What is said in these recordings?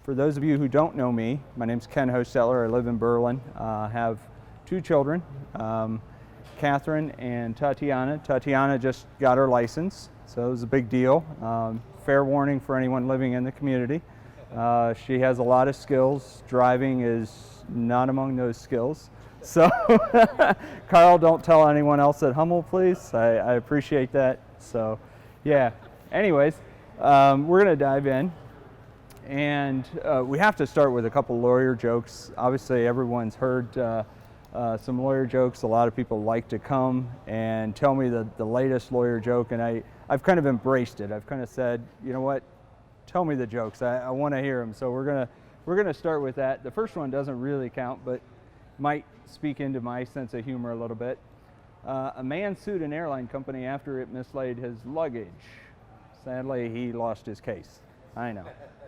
For those of you who don't know me, my name's Ken Hochstetler. I live in Berlin. I have two children, Catherine and Tatiana. Tatiana just got her license, so it was a big deal. Fair warning for anyone living in the community. She has a lot of skills. Driving is not among those skills. So, Carl, don't tell anyone else at Hummel, please. I appreciate that. So, yeah. Anyways, we're going to dive in. And we have to start with a couple lawyer jokes. Obviously, everyone's heard some lawyer jokes. A lot of people like to come and tell me the latest lawyer joke, and I've kind of embraced it. I've kind of said, you know what, tell me the jokes. I want to hear them. So we're gonna start with that. The first one doesn't really count, but might speak into my sense of humor a little bit. A man sued an airline company after it mislaid his luggage. Sadly, he lost his case. I know.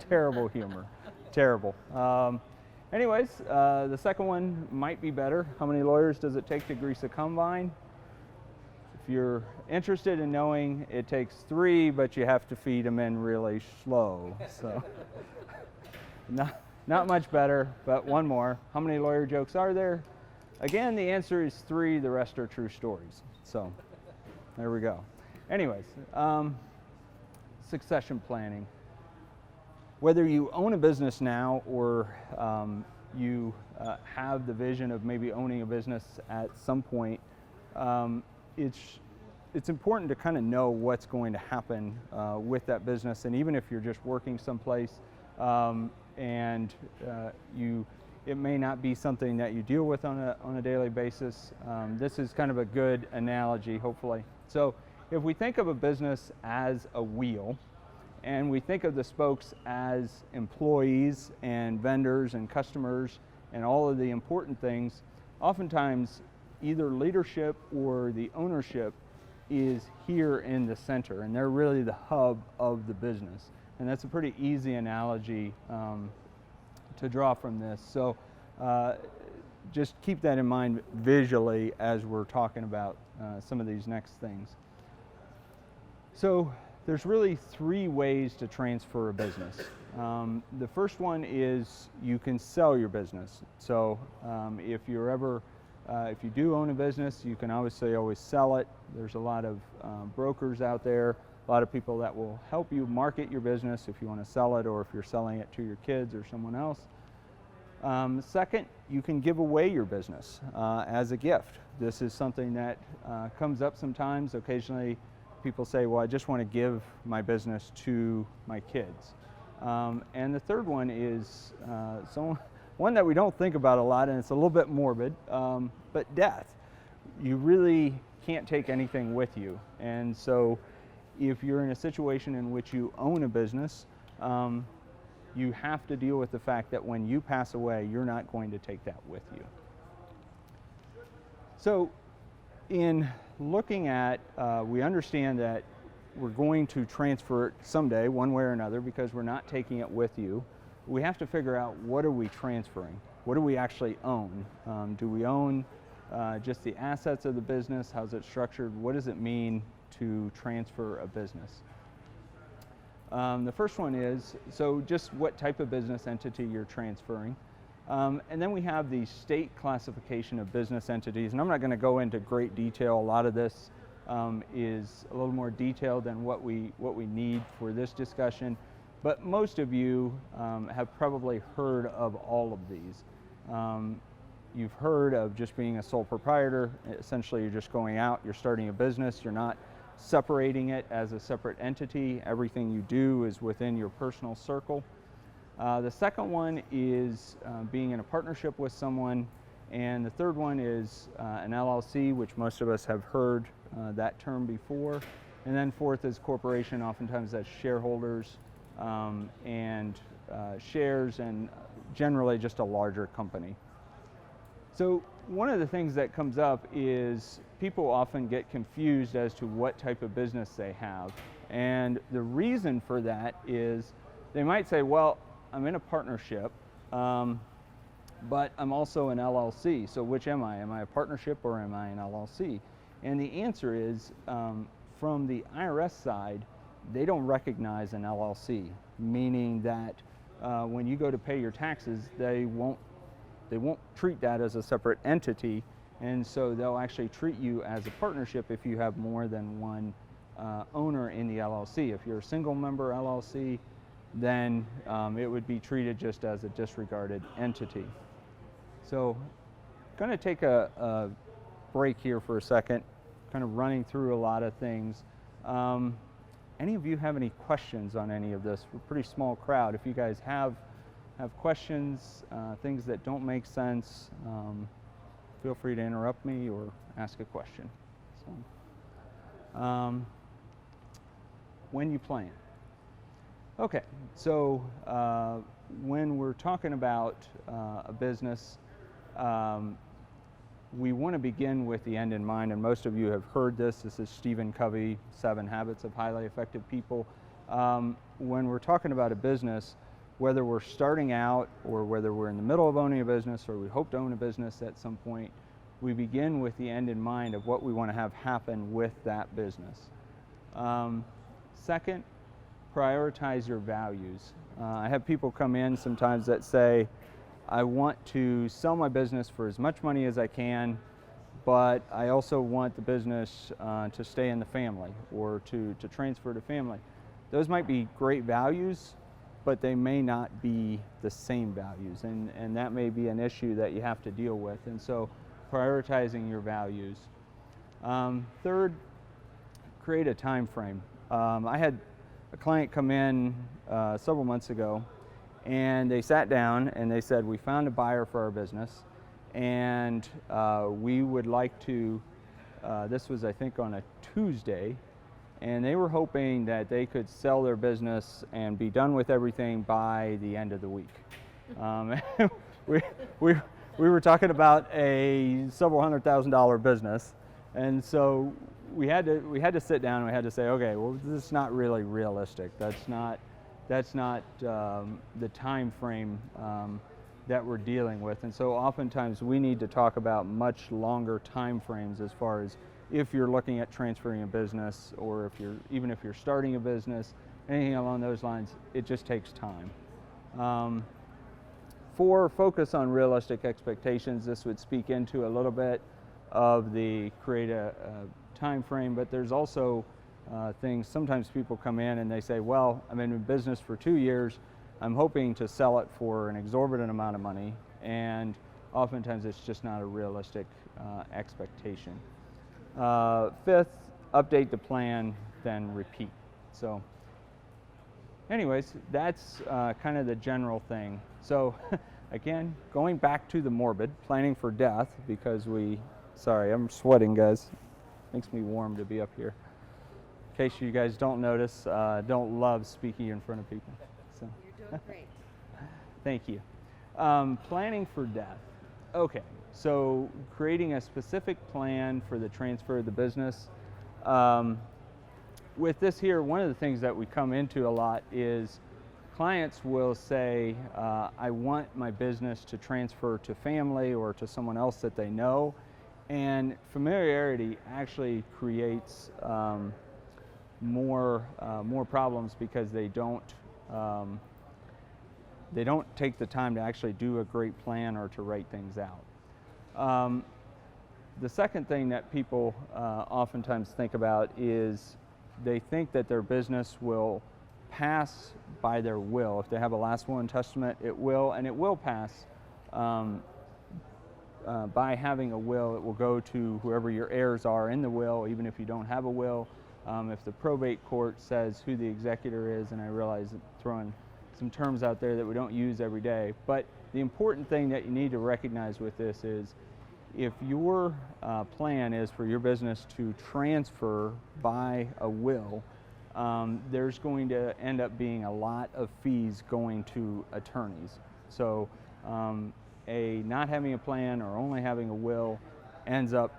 Terrible humor. Terrible. Anyways, the second one might be better. How many lawyers does it take to grease a combine? If you're interested in knowing, it takes 3, but you have to feed them in really slow. So, not much better, but one more. How many lawyer jokes are there? Again, the answer is 3. The rest are true stories. So, there we go. Anyways, succession planning. Whether you own a business now or you have the vision of maybe owning a business at some point, it's important to kind of know what's going to happen with that business. And even if you're just working someplace and it may not be something that you deal with on a daily basis, this is kind of a good analogy, hopefully. So if we think of a business as a wheel, and we think of the spokes as employees and vendors and customers and all of the important things, oftentimes either leadership or the ownership is here in the center, and they're really the hub of the business. And that's a pretty easy analogy to draw from this. So just keep that in mind visually as we're talking about some of these next things. So there's really 3 ways to transfer a business. The first one is you can sell your business. So if you do own a business, you can obviously always sell it. There's a lot of brokers out there, a lot of people that will help you market your business if you want to sell it or if you're selling it to your kids or someone else. Second, you can give away your business as a gift. This is something that comes up sometimes. Occasionally, people say, well, I just want to give my business to my kids. And the third one is one that we don't think about a lot, and it's a little bit morbid, but death. You really can't take anything with you. And so if you're in a situation in which you own a business, you have to deal with the fact that when you pass away, you're not going to take that with you. So in looking at, we understand that we're going to transfer it someday, one way or another, because we're not taking it with you. We have to figure out, what are we transferring? What do we actually own? Do we own just the assets of the business? How's it structured? What does it mean to transfer a business? The first one is, so just what type of business entity you're transferring. And then we have the state classification of business entities, and I'm not going to go into great detail. A lot of this is a little more detailed than what we need for this discussion, but most of you have probably heard of all of these. You've heard of just being a sole proprietor. Essentially, you're just going out, you're starting a business, you're not separating it as a separate entity. Everything you do is within your personal circle. The second one is being in a partnership with someone, and the third one is an LLC, which most of us have heard that term before. And then fourth is corporation. Oftentimes that's shareholders and shares, and generally just a larger company. So one of the things that comes up is people often get confused as to what type of business they have. And the reason for that is they might say, well, I'm in a partnership, but I'm also an LLC. So which am I? Am I a partnership or am I an LLC? And the answer is, from the IRS side, they don't recognize an LLC, meaning that when you go to pay your taxes, they won't treat that as a separate entity, and so they'll actually treat you as a partnership if you have more than one owner in the LLC. If you're a single member LLC, then it would be treated just as a disregarded entity. So going to take a break here for a second, kind of running through a lot of things. Any of you have any questions on any of this? We're a pretty small crowd. If you guys have questions, things that don't make sense, feel free to interrupt me or ask a question. So, when you plan. Okay, so when we're talking about a business, we want to begin with the end in mind, and most of you have heard this. This is Stephen Covey, 7 Habits of Highly Effective People. When we're talking about a business, whether we're starting out or whether we're in the middle of owning a business or we hope to own a business at some point, we begin with the end in mind of what we want to have happen with that business. Second, prioritize your values. I have people come in sometimes that say, I want to sell my business for as much money as I can, but I also want the business to stay in the family or to transfer to family. Those might be great values, but they may not be the same values, and that may be an issue that you have to deal with. And so prioritizing your values. Third, create a time frame. I had a client come in several months ago, and they sat down and they said, we found a buyer for our business, and we would like to, this was I think on a Tuesday, and they were hoping that they could sell their business and be done with everything by the end of the week. We were talking about a several $100,000 business, and so we had to sit down and we had to say, okay, well, this is not really realistic. That's not the time frame that we're dealing with. And so oftentimes we need to talk about much longer time frames as far as if you're looking at transferring a business, or even if you're starting a business, anything along those lines. It just takes time. 4, focus on realistic expectations. This would speak into a little bit of the create a time frame, but there's also things. Sometimes people come in and they say, well, I'm in business for 2 years, I'm hoping to sell it for an exorbitant amount of money, and oftentimes it's just not a realistic expectation. 5th, update the plan, then repeat. So anyways, that's kind of the general thing. So again, going back to the morbid, planning for death, because sorry, I'm sweating, guys. Makes me warm to be up here. In case you guys don't notice, don't love speaking in front of people. So. You're doing great. Thank you. Planning for death. Okay, so creating a specific plan for the transfer of the business. With this here, one of the things that we come into a lot is clients will say, I want my business to transfer to family or to someone else that they know, and familiarity actually creates more problems because they don't take the time to actually do a great plan or to write things out. The second thing that people oftentimes think about is they think that their business will pass by their will. If they have a last will and testament, it will, and it will pass by having a will. It will go to whoever your heirs are in the will, even if you don't have a will. If the probate court says who the executor is, and I realize throwing some terms out there that we don't use every day, but the important thing that you need to recognize with this is if your plan is for your business to transfer by a will, there's going to end up being a lot of fees going to attorneys. So not having a plan or only having a will ends up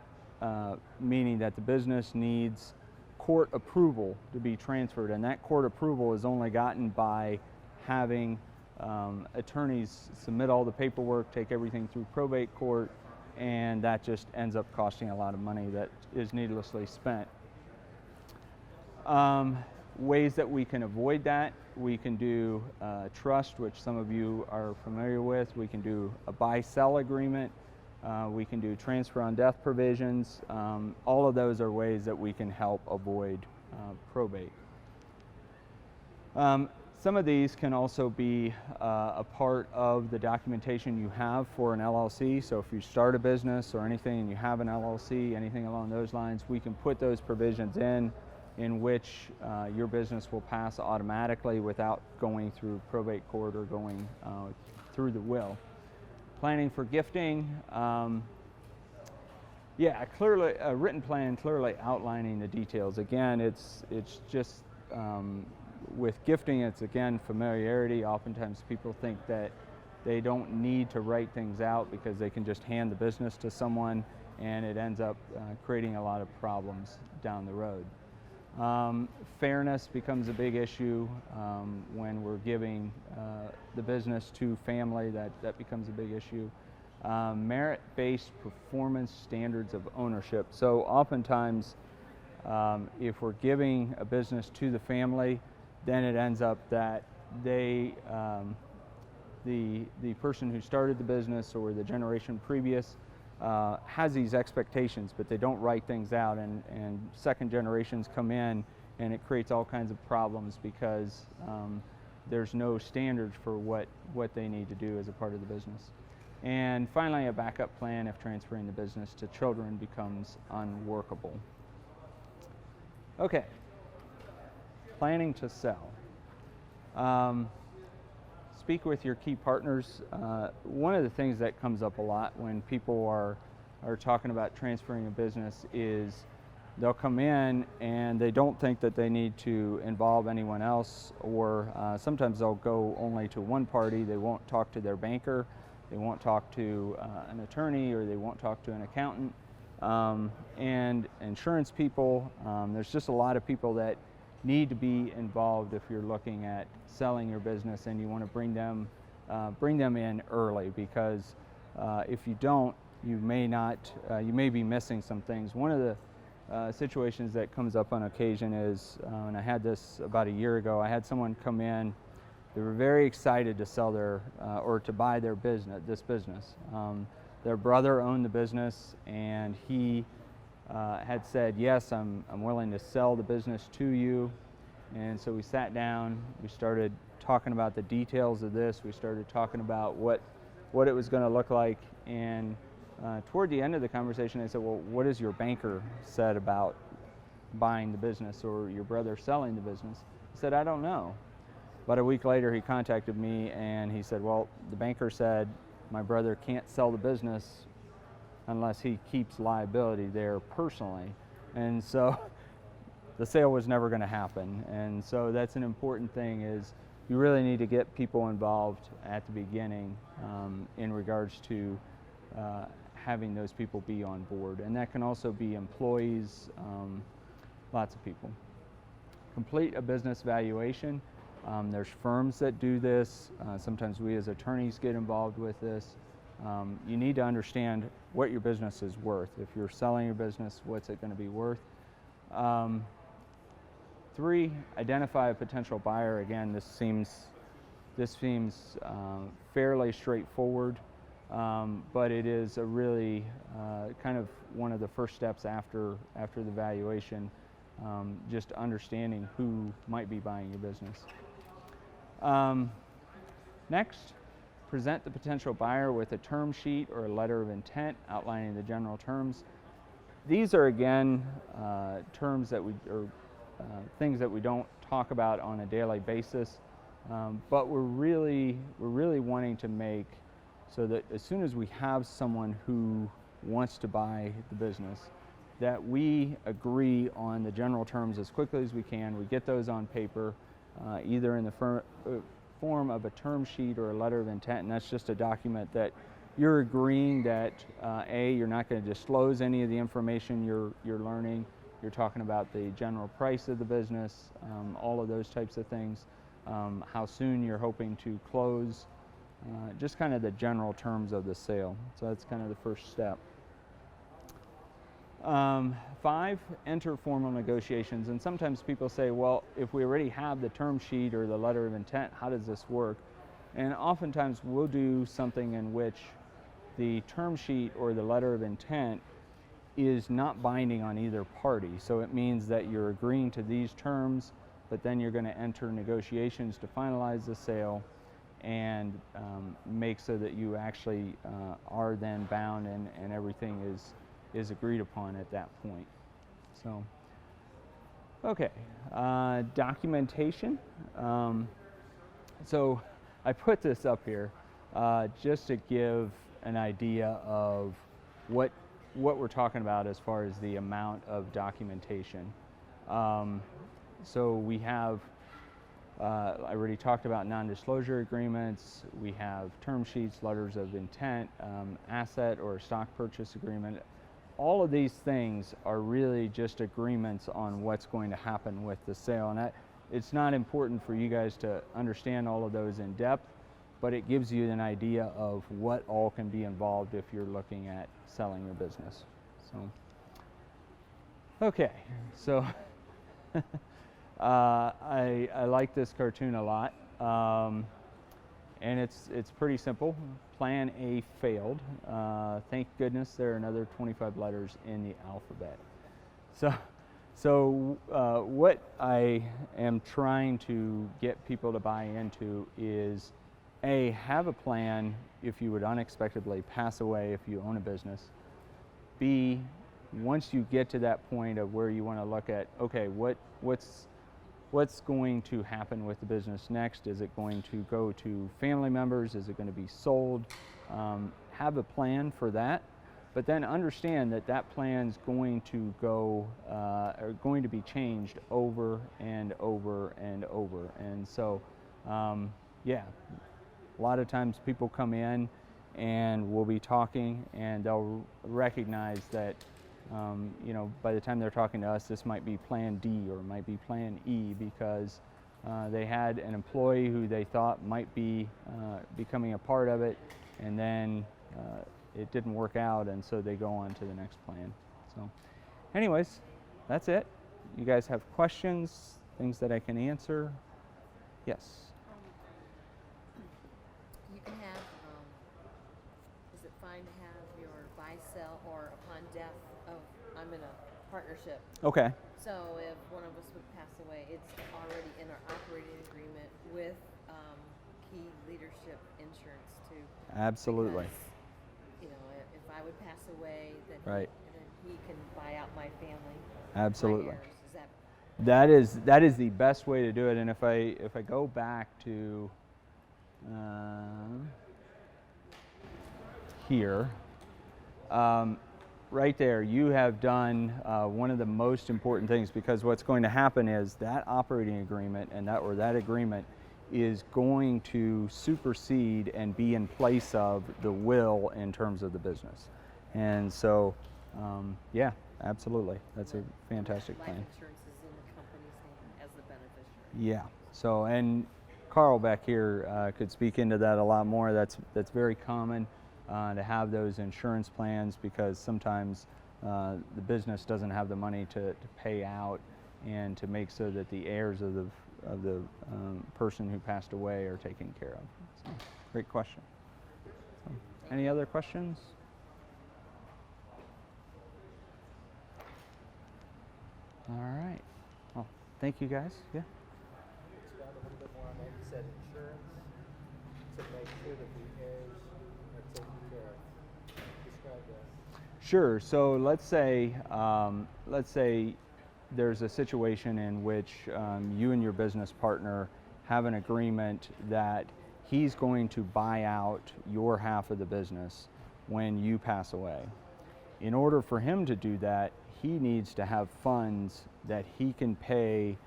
meaning that the business needs court approval to be transferred, and that court approval is only gotten by having attorneys submit all the paperwork, take everything through probate court, and that just ends up costing a lot of money that is needlessly spent. Ways that we can avoid that we can do trust, which some of you are familiar with. We can do a buy-sell agreement. We can do transfer on death provisions. All of those are ways that we can help avoid probate. Some of these can also be a part of the documentation you have for an LLC. So if you start a business or anything and you have an LLC, anything along those lines, we can put those provisions in which your business will pass automatically without going through probate court or going through the will. Planning for gifting, yeah, clearly a written plan clearly outlining the details. Again, it's just with gifting, it's again familiarity. Oftentimes people think that they don't need to write things out because they can just hand the business to someone, and it ends up creating a lot of problems down the road. Fairness becomes a big issue when we're giving the business to family. That becomes a big issue. Merit-based performance standards of ownership. So oftentimes, if we're giving a business to the family, then it ends up that they, the person who started the business or the generation previous has these expectations, but they don't write things out, and second generations come in, and it creates all kinds of problems because there's no standards for what they need to do as a part of the business. And finally, a backup plan if transferring the business to children becomes unworkable. Okay, planning to sell. Speak with your key partners. One of the things that comes up a lot when people are talking about transferring a business is they'll come in and they don't think that they need to involve anyone else, or sometimes they'll go only to one party. They won't talk to their banker, they won't talk to an attorney, or they won't talk to an accountant, and insurance people. There's just a lot of people that need to be involved if you're looking at selling your business, and you want to bring them in early, because if you don't, you may be missing some things. One of the situations that comes up on occasion is, and I had this about a year ago, I had someone come in. They were very excited to sell their or to buy their business. Their brother owned the business, and he had said, yes, I'm willing to sell the business to you. And so we sat down, we started talking about the details of this, we started talking about what it was going to look like, and toward the end of the conversation I said, well, what has your banker said about buying the business or your brother selling the business? He said, I don't know. About a week later he contacted me and he said, well, the banker said my brother can't sell the business unless he keeps liability there personally. And so the sale was never going to happen. And so that's an important thing, is you really need to get people involved at the beginning in regards to having those people be on board. And that can also be employees, lots of people. Complete a business valuation. There's firms that do this. Sometimes we as attorneys get involved with this. You need to understand what your business is worth. If you're selling your business, what's it going to be worth? 3, identify a potential buyer. Again, this seems fairly straightforward, but it is a really kind of one of the first steps after the valuation, just understanding who might be buying your business. Next, present the potential buyer with a term sheet or a letter of intent outlining the general terms. These are, again, terms that things that we don't talk about on a daily basis, but we're really wanting to make so that as soon as we have someone who wants to buy the business, that we agree on the general terms as quickly as we can. We get those on paper, either in the form of a term sheet or a letter of intent, and that's just a document that you're agreeing that A, you're not going to disclose any of the information you're learning. You're talking about the general price of the business, all of those types of things, how soon you're hoping to close, just kind of the general terms of the sale. So that's kind of the first step. 5, enter formal negotiations. And sometimes people say, well, if we already have the term sheet or the letter of intent, how does this work? And oftentimes we'll do something in which the term sheet or the letter of intent is not binding on either party. So it means that you're agreeing to these terms, but then you're going to enter negotiations to finalize the sale and make so that you actually are then bound and everything is agreed upon at that point. So, okay, documentation. So I put this up here just to give an idea of what we're talking about as far as the amount of documentation. So we have, I already talked about non-disclosure agreements. We have term sheets, letters of intent, asset or stock purchase agreement. All of these things are really just agreements on what's going to happen with the sale. And it's not important for you guys to understand all of those in depth, but it gives you an idea of what all can be involved if you're looking at selling your business. So, okay, so I like this cartoon a lot, and it's pretty simple. Plan A failed. Thank goodness there are another 25 letters in the alphabet. So what I am trying to get people to buy into is, A, have a plan if you would unexpectedly pass away if you own a business. B, once you get to that point of where you want to look at, okay, what's going to happen with the business next? Is it going to go to family members? Is it going to be sold? Have a plan for that, but then understand that that plan's going to go, or going to be changed over and over and over. And so, yeah, a lot of times people come in and we'll be talking and they'll recognize that you know, by the time they're talking to us, this might be plan D or might be plan E, because they had an employee who they thought might be becoming a part of it, and then it didn't work out, and so they go on to the next plan. So anyways, that's it. You guys have questions, things that I can answer? Yes. You can have, is it fine to have your buy, sell, or upon death of, I'm in a partnership. Okay. So if one of us would pass away, it's already in our operating agreement with key leadership insurance too. Absolutely. Because, you know, if I would pass away, then Right. then he can buy out my family. Absolutely. My heirs. Is That is the best way to do it. And if I go back to here, right there, you have done one of the most important things, because what's going to happen is that operating agreement and that agreement is going to supersede and be in place of the will in terms of the business. And so, yeah, absolutely, that's a fantastic plan. life insurance is in the company's name as the beneficiary. Yeah. So, and Carl back here could speak into that a lot more. That's very common to have those insurance plans, because sometimes the business doesn't have the money to pay out and to make so that the heirs of the person who passed away are taken care of. So, great question. So, any other questions? All right. Well, thank you guys. Yeah. Expand a little bit more on that. You said insurance to make sure that the heirs are taken care of. Describe that. Sure. So let's say there's a situation in which you and your business partner have an agreement that he's going to buy out your half of the business when you pass away. In order for him to do that, he needs to have funds that he can pay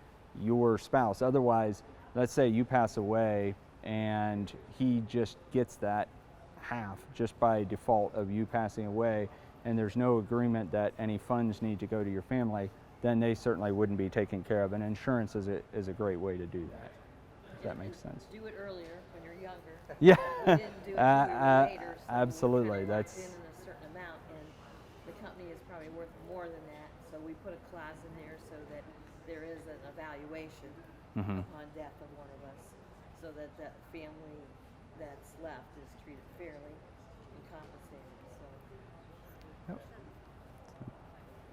your spouse. Otherwise, let's say you pass away and he just gets that half just by default of you passing away, and there's no agreement that any funds need to go to your family, then they certainly wouldn't be taken care of. And insurance is a great way to do that, if that makes sense. Do it earlier when you're younger. Yeah. We didn't do it until we were later, so Absolutely. we were kind of That's locked in a certain amount, and the company is probably probably worth more than that. So we put a clause in there so that there is an evaluation Mhm. upon death of one of us, so that that family that's left is treated fairly and compensated. So Yep.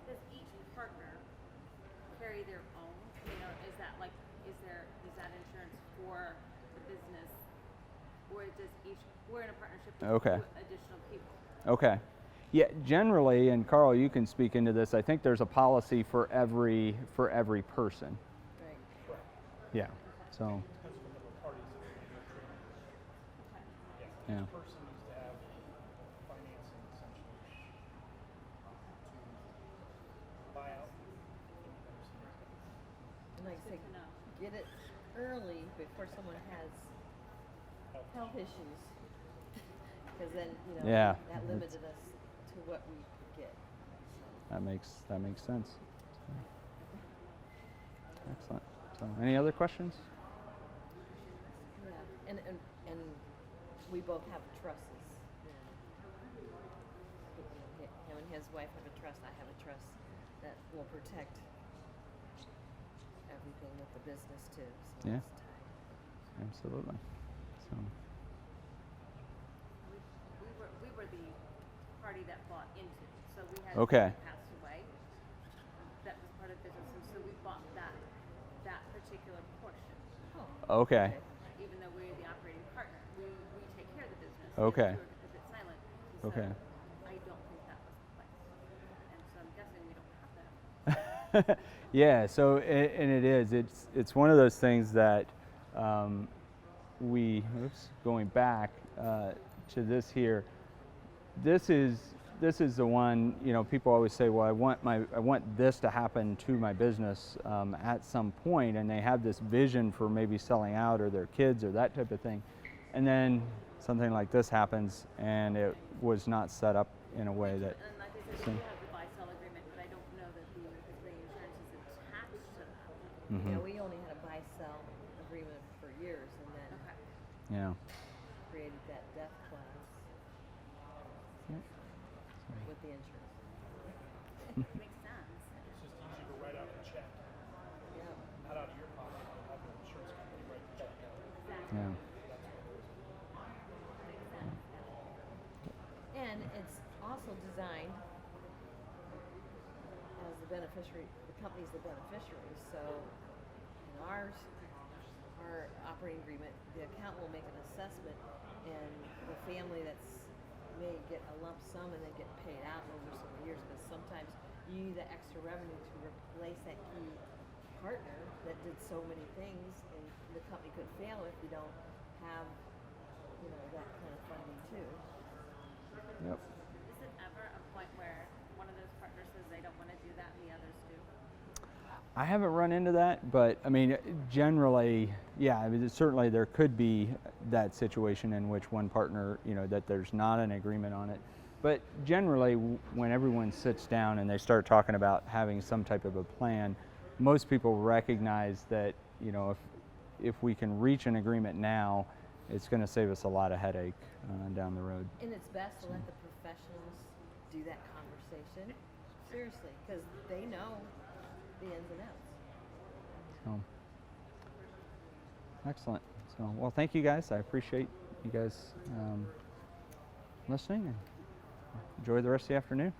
Does each partner carry their own? I mean, or is that like, is that insurance for the business, or does each, we're in a partnership with Okay. two additional people? Okay. Yeah, generally, and Carl, you can speak into this. I think there's a policy for every person. right. Yeah. So Depends on the number of parties in the agreement. Okay. yeah. Each person needs to have financing essentially to buy out. And like I Good say, to know. get it early before someone has health issues, because then Yeah, that it's- limited us to what we could get. That makes sense. Excellent. So, any other questions? Yeah, and we both have trusts. Him and his wife have a trust. I have a trust that will protect everything with the business too. So Yeah. it's tied. Absolutely. So We were the party that bought into, so we had Okay. someone passed away. That was part of business, and so we bought that particular portion. Oh, okay. Even though we're the operating partner, we take care of the business. Okay. We were a bit silent. And so Okay. I don't think that was the place, and so I'm guessing we don't have that. Yeah. So and it is. It's one of those things that going back to this here. This is the one, people always say, well, I want this to happen to my business at some point, and they have this vision for maybe selling out or their kids or that type of thing, and then something like this happens and it was not set up in a way that. And like I said, So- we do have the buy-sell agreement, but I don't know that the insurance is attached to that. Mhm. Yeah, we only had a buy-sell agreement for years, and then Okay. Yeah. created that death clause Yep. with the insurance. Makes sense. It's just easy to write out a check, Yeah. not out of your pocket, but have the insurance company write the check out. Exactly. Yeah. That's what it is. Makes sense. And it's also designed as the beneficiary, the company's the beneficiary, so in our operating agreement, the accountant will make an assessment, and the family may get a lump sum and they get paid out over some years, but sometimes you need the extra revenue to replace that key partner that did so many things, and the company could fail if you don't have, that kind of funding too. Yep. Is it ever a point where one of those partners says they don't want to do that and the others do? I haven't run into that, but I mean, generally, yeah. I mean, certainly there could be that situation in which one partner, that there's not an agreement on it. But generally, when everyone sits down and they start talking about having some type of a plan, most people recognize that, if we can reach an agreement now, it's going to save us a lot of headache down the road. And it's best to let the professionals do that conversation, seriously, because they know the ins and outs. So, excellent. So, well, thank you guys. I appreciate you guys listening, and enjoy the rest of the afternoon.